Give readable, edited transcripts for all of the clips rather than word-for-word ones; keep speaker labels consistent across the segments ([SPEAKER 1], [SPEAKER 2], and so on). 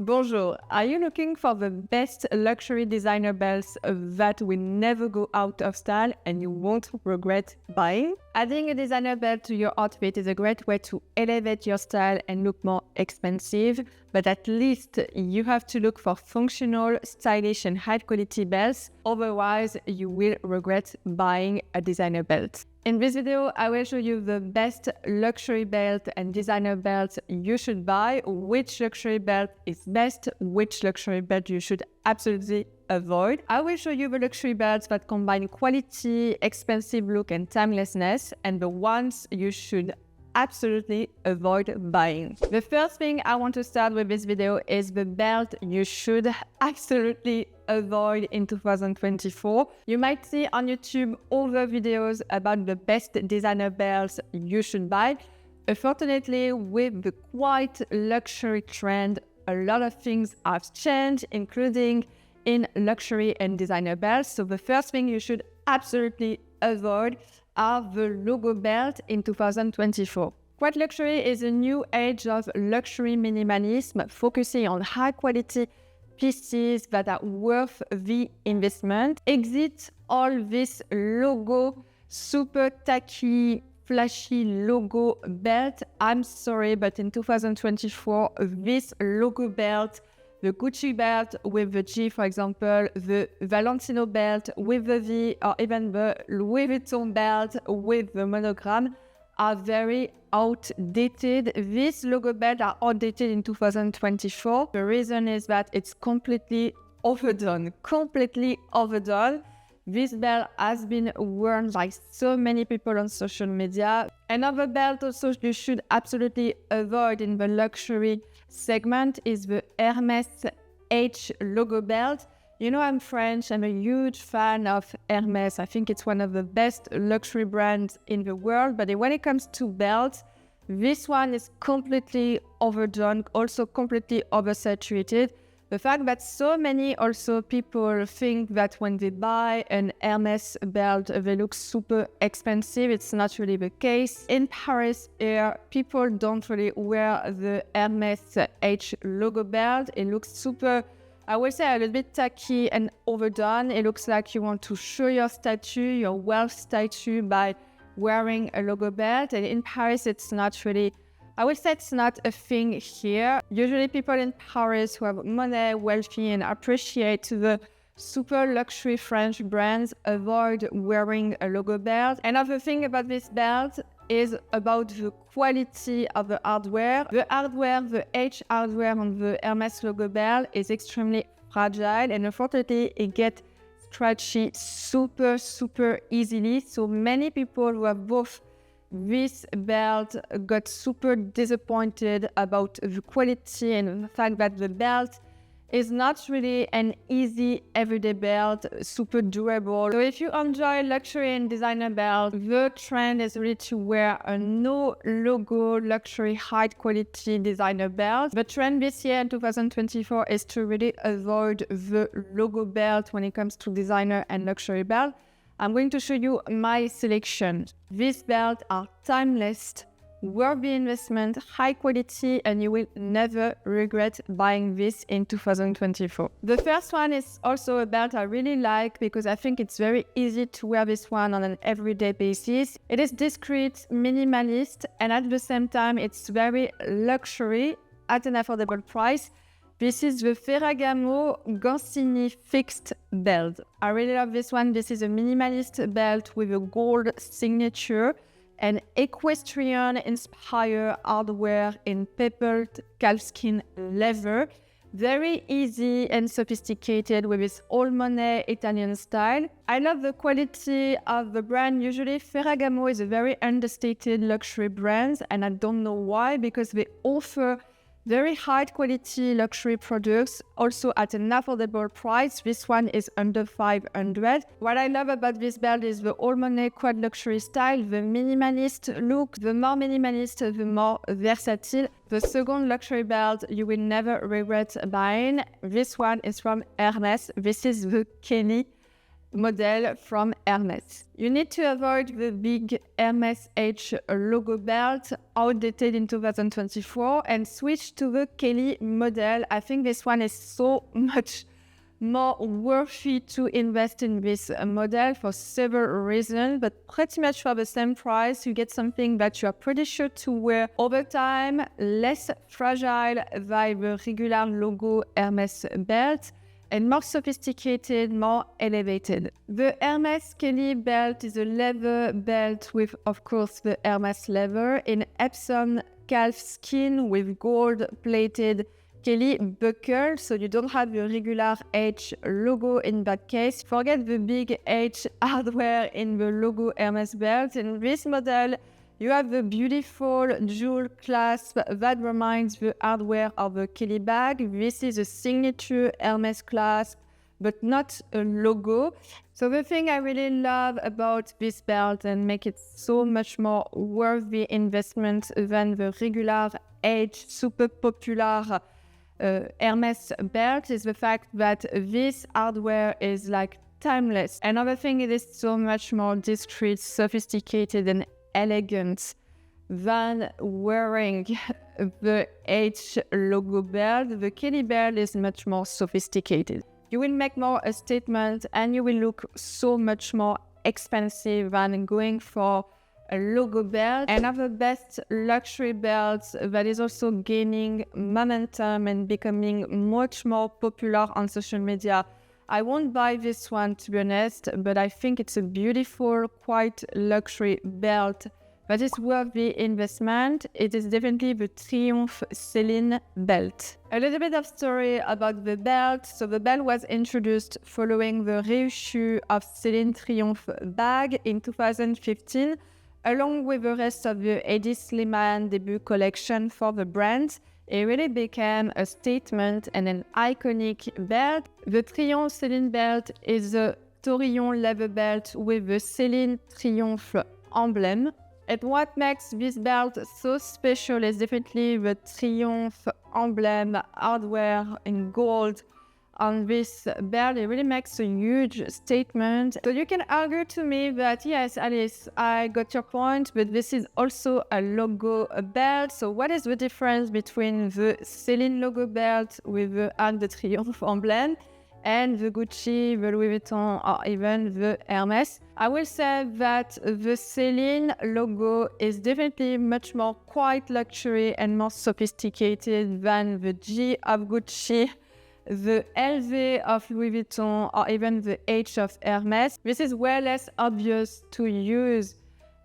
[SPEAKER 1] Bonjour, are you looking for the best luxury designer belts that will never go out of style and you won't regret buying? Adding a designer belt to your outfit is a great way to elevate your style and look more expensive, but at least you have to look for functional, stylish and high quality belts, otherwise you will regret buying a designer belt. In this video, I will show you the best luxury belt and designer belts you should buy, which luxury belt is best, which luxury belt you should absolutely avoid. I will show you the luxury belts that combine quality, expensive look and timelessness, and the ones you should absolutely avoid buying. The first thing I want to start with this video is the belt you should absolutely avoid in 2024. You might see on YouTube other videos about the best designer belts you should buy. Unfortunately, with the quite luxury trend, a lot of things have changed, including in luxury and designer belts. So the first thing you should absolutely avoid are the logo belt in 2024. Quite luxury is a new age of luxury minimalism, focusing on high quality pieces that are worth the investment. Exit all this logo, super tacky, flashy logo belt. I'm sorry, but in 2024, this logo belt, the Gucci belt with the G, for example, the Valentino belt with the V, or even the Louis Vuitton belt with the monogram are very outdated. These logo belts are outdated in 2024. The reason is that it's completely overdone. This belt has been worn by so many people on social media. Another belt also you should absolutely avoid in the luxury segment is the RMS H logo belt. You know, I'm French, I'm a huge fan of Hermes. I think it's one of the best luxury brands in the world, but when it comes to belts, this one is completely overdone, also completely oversaturated. The fact that so many also people think that when they buy an Hermes belt, they look super expensive. It's not really the case. In Paris here, people don't really wear the Hermes H logo belt. It looks super, I would say, a little bit tacky and overdone. It looks like you want to show your stature, your wealth stature by wearing a logo belt. And in Paris, it's not really, I would say it's not a thing here. Usually people in Paris who have money, wealthy and appreciate the super luxury French brands avoid wearing a logo belt. Another thing about this belt is about the quality of the hardware. The hardware, the H hardware on the Hermes logo belt is extremely fragile, and unfortunately it gets scratchy super easily. So many people who have both this belt got super disappointed about the quality and the fact that the belt is not really an easy everyday belt, super durable. So if you enjoy luxury and designer belt, the trend is really to wear a no logo luxury high quality designer belt. The trend this year in 2024 is to really avoid the logo belt when it comes to designer and luxury belt. I'm going to show you my selection. These belts are timeless, worth the investment, high quality, and you will never regret buying this in 2024. The first one is also a belt I really like because I think it's very easy to wear this one on an everyday basis. It is discreet, minimalist, and at the same time, it's very luxury at an affordable price. This is the Ferragamo Goscinny fixed belt. I really love this one. This is a minimalist belt with a gold signature and equestrian-inspired hardware in peppered calfskin leather. Very easy and sophisticated with its all-money Italian style. I love the quality of the brand. Usually Ferragamo is a very understated luxury brand, and I don't know why, because they offer very high quality luxury products, also at an affordable price. This one is under 500. What I love about this belt is the all-money quad luxury style, the minimalist look. The more minimalist, the more versatile. The second luxury belt you will never regret buying. This one is from Hermes. This is the Kenny model from Hermes. You need to avoid the big Hermes H logo belt, outdated in 2024, and switch to the Kelly model. I think this one is so much more worthy to invest in this model for several reasons, but pretty much for the same price, you get something that you are pretty sure to wear over time, less fragile than the regular logo Hermes belt, and more sophisticated, more elevated. The Hermes Kelly belt is a leather belt with, of course, the Hermes leather in Epsom calf skin with gold-plated Kelly buckle, so you don't have the regular H logo in that case. Forget the big H hardware in the logo Hermes belt. In this model, you have the beautiful jewel clasp that reminds the hardware of the Kelly bag. This is a signature Hermes clasp, but not a logo. So the thing I really love about this belt and make it so much more worthy investment than the regular H super popular Hermes belt is the fact that this hardware is like timeless. Another thing, it is so much more discreet, sophisticated, and elegant than wearing the H logo belt. The Kelly belt is much more sophisticated. You will make more a statement and you will look so much more expensive than going for a logo belt. And of the best luxury belts that is also gaining momentum and becoming much more popular on social media. I won't buy this one, to be honest, but I think it's a beautiful, quite luxury belt that is worth the investment. It is definitely the Triumph Celine belt. A little bit of story about the belt. So the belt was introduced following the reissue of Celine Triumph bag in 2015, along with the rest of the Eddie Slimane debut collection for the brand. It really became a statement and an iconic belt. The Triumph Celine belt is a Torillon leather belt with the Celine Triumph emblem. And what makes this belt so special is definitely the Triumph emblem hardware in gold on this belt. It really makes a huge statement. So you can argue to me that, yes, Alice, I got your point, but this is also a logo belt. So what is the difference between the Celine logo belt with the Arc de Triomphe emblem and the Gucci, the Louis Vuitton, or even the Hermes? I will say that the Celine logo is definitely much more quite luxury and more sophisticated than the G of Gucci, the LV of Louis Vuitton, or even the H of Hermes. This is way less obvious to use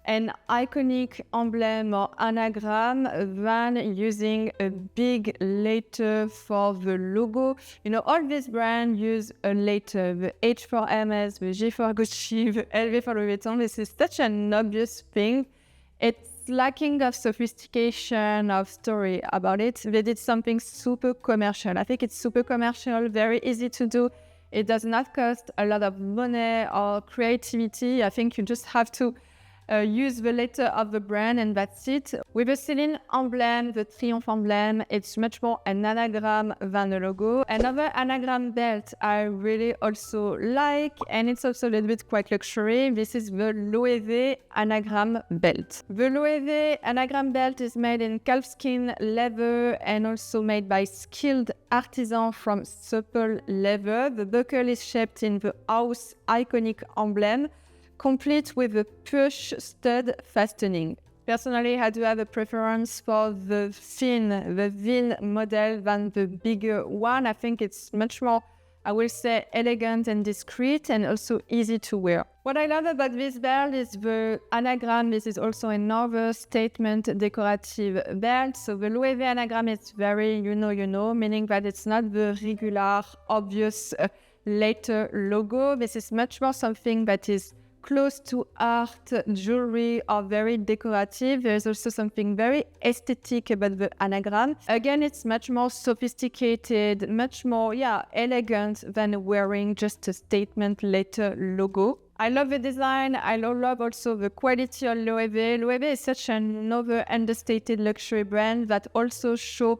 [SPEAKER 1] an iconic emblem or anagram than using a big letter for the logo. You know, all these brands use a letter, the H for Hermes, the G for Gucci, the LV for Louis Vuitton. This is such an obvious thing. It's lacking of sophistication, of story about it. They did something super commercial. I think it's super commercial, very easy to do. It does not cost a lot of money or creativity. I think you just have to use the letter of the brand and that's it. With the Celine emblem, the Triumph emblem, it's much more an anagram than a logo. Another anagram belt I really also like, and it's also a little bit quite luxury. This is the Loewe anagram belt. The Loewe anagram belt is made in calfskin leather and also made by skilled artisans from supple leather. The buckle is shaped in the house iconic emblem, complete with a push stud fastening. Personally, I do have a preference for the thin model than the bigger one. I think it's much more, I will say, elegant and discreet and also easy to wear. What I love about this belt is the anagram. This is also another statement decorative belt. So the Loewe anagram is very you know, meaning that it's not the regular, obvious letter logo. This is much more something that is close to art, jewelry, or very decorative. There's also something very aesthetic about the anagram. Again, it's much more sophisticated, much more, elegant than wearing just a statement letter logo. I love the design. I love also the quality of Loewe. Loewe is such another understated luxury brand that also show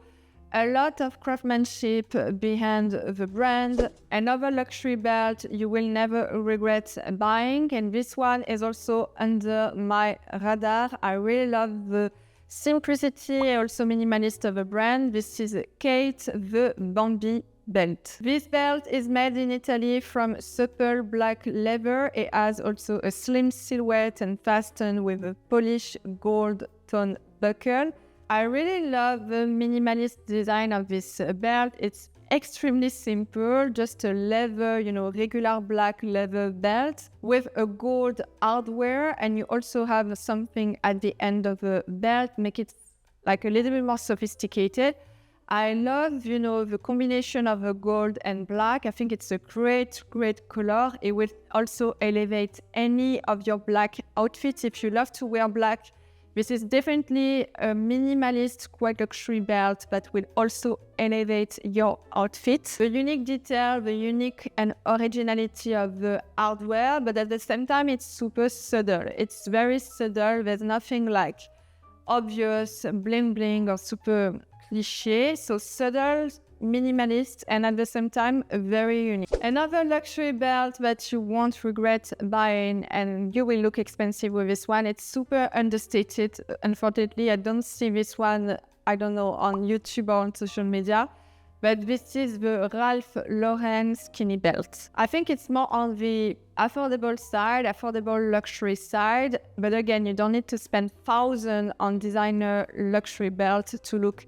[SPEAKER 1] A lot of craftsmanship behind the brand. Another luxury belt you will never regret buying, and this one is also under my radar. I really love the simplicity, also minimalist of the brand. This is Kate the Bambi belt. This belt is made in Italy from supple black leather. It has also a slim silhouette and fastened with a polished gold tone buckle. I really love the minimalist design of this belt. It's extremely simple, just a leather, regular black leather belt with a gold hardware, and you also have something at the end of the belt, make it like a little bit more sophisticated. I love, the combination of the gold and black. I think it's a great color. It will also elevate any of your black outfits. If you love to wear black, this is definitely a minimalist, quite luxury belt that will also elevate your outfit. The unique detail, the unique and originality of the hardware, but at the same time, it's super subtle. It's very subtle. There's nothing like obvious bling bling or super cliche. So subtle, minimalist, and at the same time very unique. Another luxury belt that you won't regret buying, and you will look expensive with this one. It's super understated. Unfortunately, I don't see this one, on YouTube or on social media, but this is the Ralph Lauren skinny belt. I think it's more on the affordable luxury side, but again, you don't need to spend thousands on designer luxury belt to look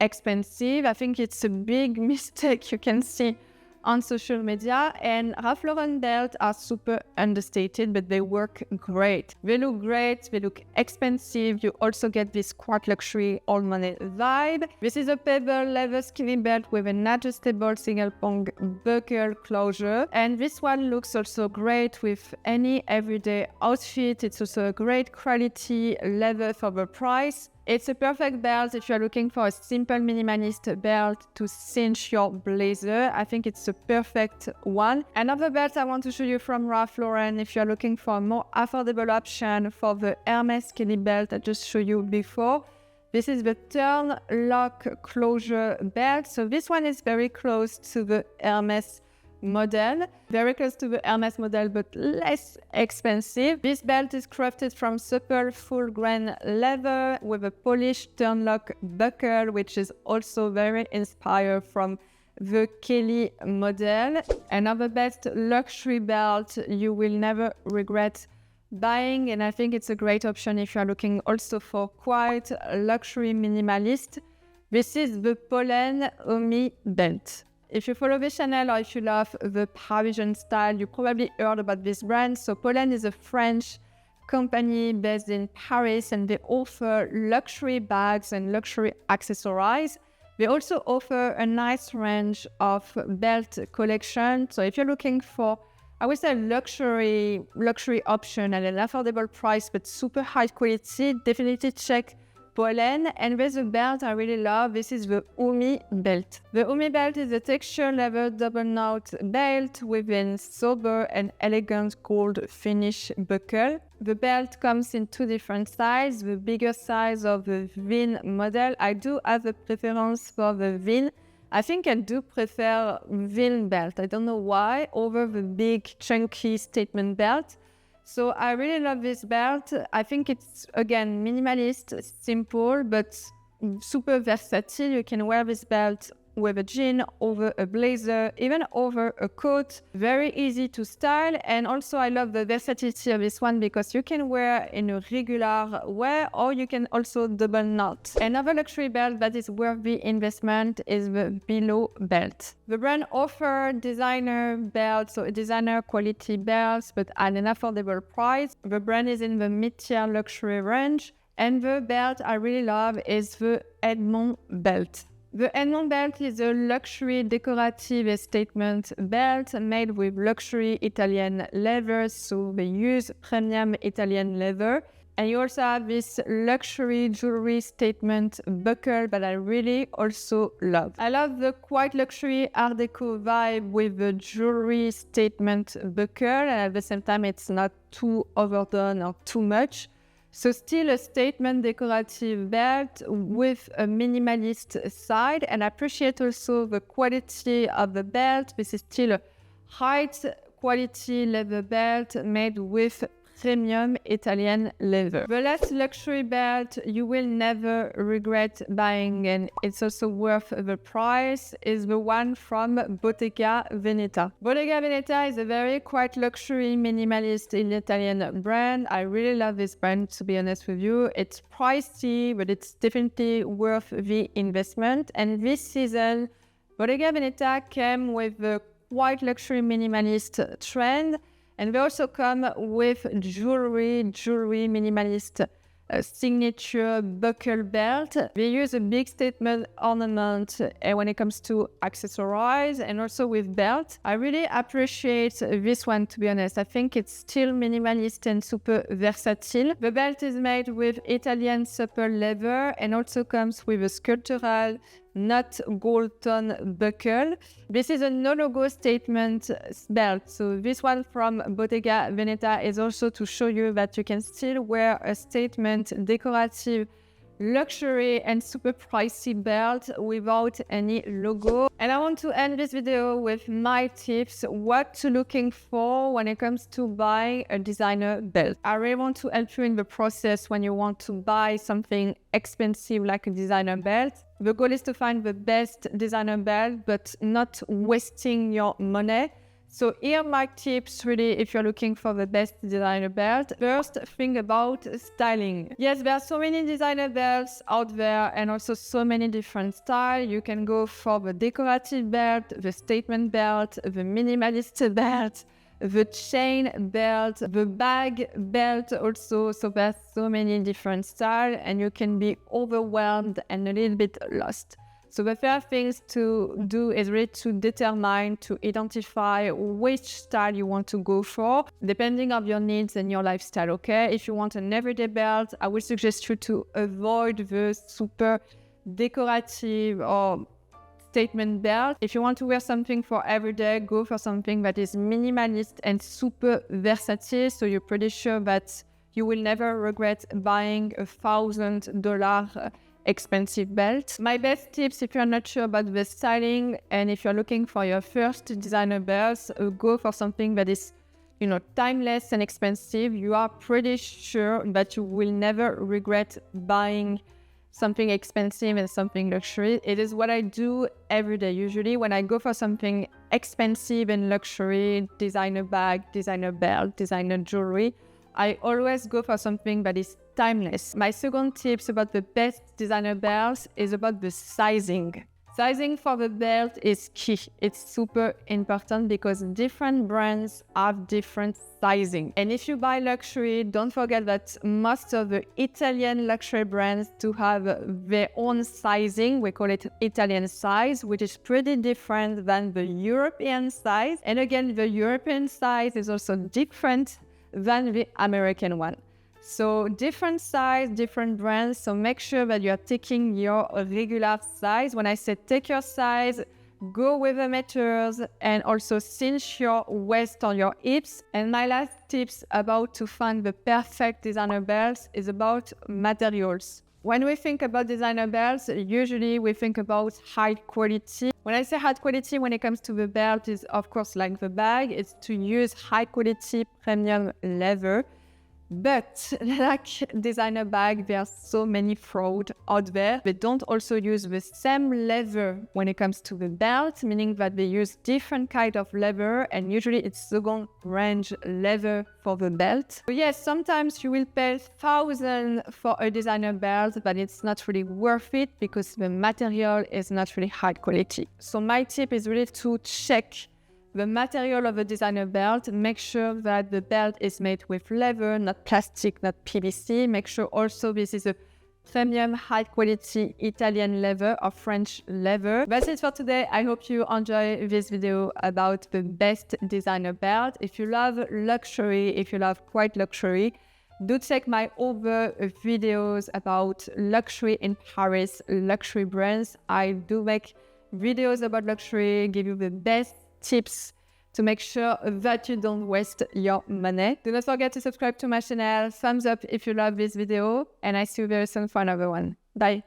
[SPEAKER 1] expensive. I think it's a big mistake you can see on social media, and Ralph Lauren belts are super understated, but they work great. They look great, they look expensive. You also get this quite luxury old money vibe. This is a pebble leather skinny belt with an adjustable single prong buckle closure, and this one looks also great with any everyday outfit. It's also a great quality leather for the price. It's a perfect belt if you're looking for a simple minimalist belt to cinch your blazer. I think it's a perfect one. Another belt I want to show you from Ralph Lauren, if you're looking for a more affordable option for the Hermes skinny belt I just showed you before. This is the turn lock closure belt. So this one is very close to the Hermes model, but less expensive. This belt is crafted from supple full grain leather with a polished turn lock buckle, which is also very inspired from the Kelly model. Another best luxury belt you will never regret buying, and I think it's a great option if you're looking also for quite a luxury minimalist. This is the Pollen Omi belt. If you follow the channel or if you love the Parisian style, you probably heard about this brand. So Pollen is a French company based in Paris, and they offer luxury bags and luxury accessories. They also offer a nice range of belt collection. So if you're looking for, I would say, luxury option at an affordable price but super high quality, definitely check Pollen. And there's a belt I really love. This is the Umi belt. The Umi belt is a texture leather double knot belt with a sober and elegant gold finish buckle. The belt comes in two different sizes. The bigger size of the VIN model. I do have a preference for the VIN. I think I do prefer VIN belt. I don't know why, over the big chunky statement belt. So I really love this belt. I think it's, again, minimalist, simple, but super versatile. You can wear this belt with a jean, over a blazer, even over a coat. Very easy to style. And also I love the versatility of this one because you can wear in a regular way, or you can also double knot. Another luxury belt that is worth the investment is the Below belt. The brand offers designer belts, so designer quality belts, but at an affordable price. The brand is in the mid-tier luxury range. And the belt I really love is the Edmond belt. The Edmond belt is a luxury decorative statement belt made with luxury Italian leather, so they use premium Italian leather. And you also have this luxury jewelry statement buckle that I really also love. I love the quite luxury Art Deco vibe with the jewelry statement buckle, and at the same time it's not too overdone or too much. So still a statement decorative belt with a minimalist side, and I appreciate also the quality of the belt. This is still a high quality leather belt made with premium Italian leather. The last luxury belt you will never regret buying, and it's also worth the price, is the one from Bottega Veneta. Bottega Veneta is a very quite luxury minimalist Italian brand. I really love this brand, to be honest with you. It's pricey, but it's definitely worth the investment. And this season, Bottega Veneta came with the quite luxury minimalist trend, and they also come with jewelry minimalist signature buckle belt. They use a big statement ornament when it comes to accessories and also with belt. I really appreciate this one, to be honest. I think it's still minimalist and super versatile. The belt is made with Italian supple leather and also comes with a sculptural not gold tone buckle. This is a no logo statement belt. So this one from Bottega Veneta is also to show you that you can still wear a statement decorative luxury and super pricey belt without any logo. And I want to end this video with my tips, what to looking for when it comes to buying a designer belt. I really want to help you in the process when you want to buy something expensive like a designer belt. The goal is to find the best designer belt, but not wasting your money. So here are my tips, really, if you're looking for the best designer belt. First, think about styling. Yes, there are so many designer belts out there and also so many different styles. You can go for the decorative belt, the statement belt, the minimalist belt, the chain belt, the bag belt also. So there's so many different styles and you can be overwhelmed and a little bit lost. So the first things to do is really to determine, to identify which style you want to go for, depending on your needs and your lifestyle, okay? If you want an everyday belt, I would suggest you to avoid the super decorative or statement belt. If you want to wear something for every day, go for something that is minimalist and super versatile, so you're pretty sure that you will never regret buying $1,000 expensive belt. My best tips if you're not sure about the styling and if you're looking for your first designer belts, go for something that is, timeless and expensive. You are pretty sure that you will never regret buying something expensive and something luxury. It is what I do every day. Usually when I go for something expensive and luxury, designer bag, designer belt, designer jewelry, I always go for something that is timeless. My second tips about the best designer belts is about the sizing. Sizing for the belt is key. It's super important because different brands have different sizing. And if you buy luxury, don't forget that most of the Italian luxury brands do have their own sizing. We call it Italian size, which is pretty different than the European size. And again, the European size is also different than the American one. So different size, different brands. So make sure that you are taking your regular size. When I say take your size, go with the meters and also cinch your waist or your hips. And my last tips about to find the perfect designer belts is about materials. When we think about designer belts, usually we think about high quality. When I say high quality, when it comes to the belt, is of course like the bag, it's to use high quality premium leather. But like designer bag, there are so many fraud out there. They don't also use the same leather when it comes to the belt, meaning that they use different kind of leather and usually it's second range leather for the belt. But yes, sometimes you will pay thousands for a designer belt, but it's not really worth it because the material is not really high quality. So my tip is really to check the material of a designer belt. Make sure that the belt is made with leather, not plastic, not PVC. Make sure also this is a premium high quality Italian leather or French leather. That's it for today. I hope you enjoy this video about the best designer belt. If you love luxury, if you love quite luxury, do check my other videos about luxury in Paris, luxury brands. I do make videos about luxury, give you the best tips to make sure that you don't waste your money. Do not forget to subscribe to my channel, thumbs up if you love this video, and I see you very soon for another one. Bye.